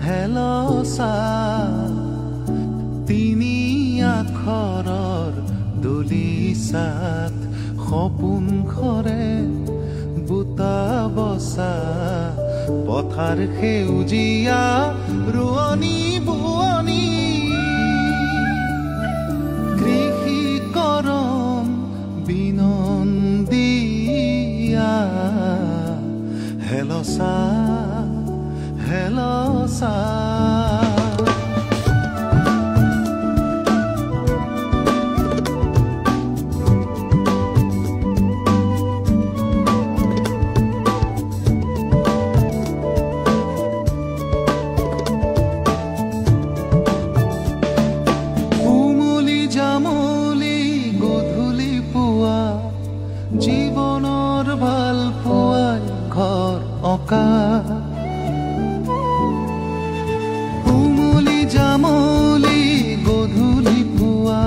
হেলচা তিনি আখৰৰ দলিচাত সপোন ঘৰে বুটা বসা পথাৰ সেউজীয়া ৰোৱনী বুৱনী কৃষি কৰম বিনন্দিয়া হেলচা হেলচা জীৱনৰ ভাল পোৱাই ঘৰ অকা উমলি জামলি গধূলি পুৱা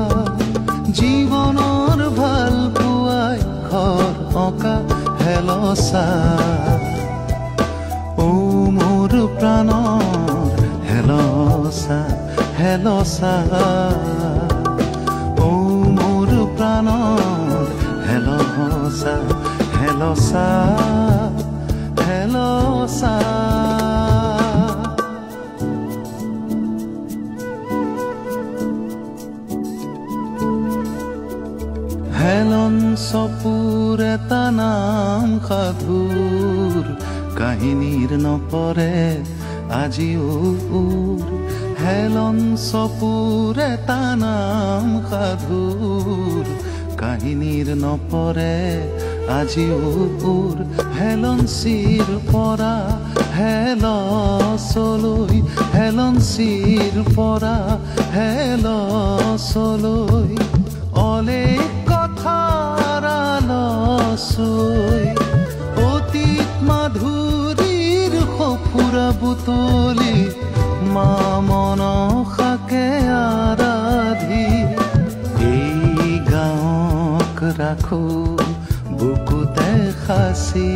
জীৱনৰ ভাল পোৱাই ঘৰ অকা হেলচা ও মোৰ প্ৰাণৰ হেলচা হেলচা ও মোৰ প্ৰাণৰ হেলচা হেলচা হেলচা হেলন চপুৰ এটা নাম সাধুৰ কাহিনীৰ নপৰে আজিও হেলন চপুৰ এটা নাম সাধুৰ কাহিনীৰ নপৰে আজিও হেলঞ্চিৰ পৰা হেলচলৈ হেলঞ্চিৰ পৰা হেলচলৈ অলেখ কথাৰ আলচৈ অতীত মাধুৰীৰ সফুৰা বুটলি মা মনসাকে আৰাধি ৰাখো বুকুতে সাঁচি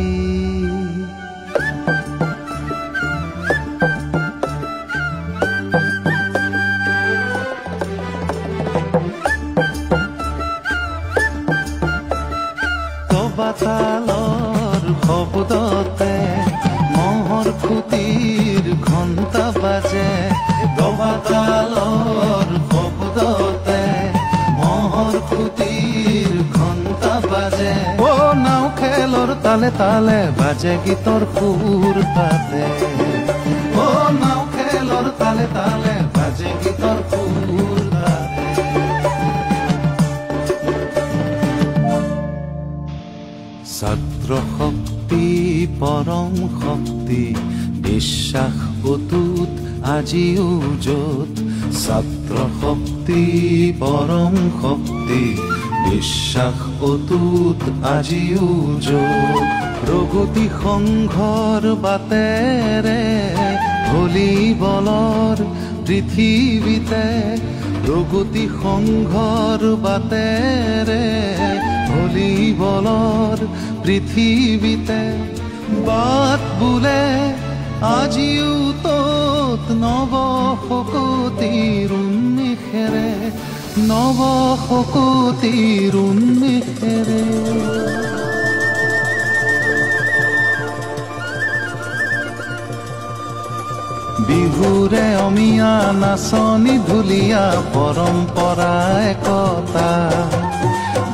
তবাতালৰ শব্দতে মহৰ খুটিৰ ঘণ্টা বাজে তবাতালৰ শব্দতে মহৰ খুটিৰ ঘণ্টা বাজে ও নাও খেলৰ তালে তালে বাজে গীতৰ সুৰ তাতে ও নাও খেলৰ তালে তালে বাজে গীতৰ সুৰ তাতে ছাত্ৰ শক্তি পৰম শক্তি বিশ্বাস অটুট আজিও য'ত ছাত্ৰ শক্তি পৰম শক্তি বিশ্বাস অটুট আজিও য'ত প্ৰগতি সংঘৰ বাটেৰে ভলীবলৰ পৃথিৱীতে প্ৰগতি সংঘৰ বাটেৰে ভলীবলৰ পৃথিৱীতে বাট বোলে আজিও তত নৱ শকতিৰ উন্মেষেৰে নৱ শকতিৰ উন্মেষেৰে বিহুৰে অমিয়া নাচনি ঢুলীয়া পৰম্পৰা একতা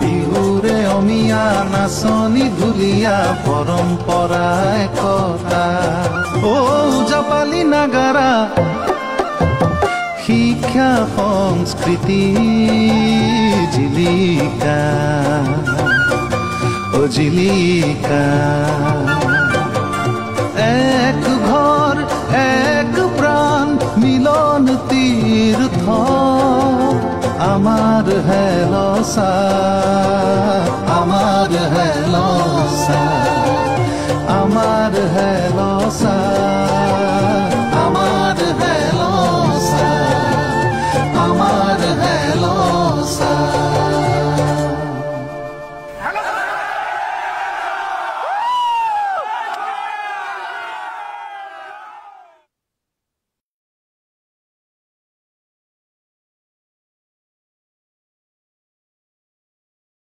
বিহুৰে অমিয়া নাচনি ঢুলীয়া পৰম্পৰা একতা ও জাপালি নাগাৰা শিক্ষা সংস্কৃতি জিলিকা ও জিলিকা এক ঘৰ এক প্ৰাণ মিলন তীৰ্থ আমাৰ হেলচা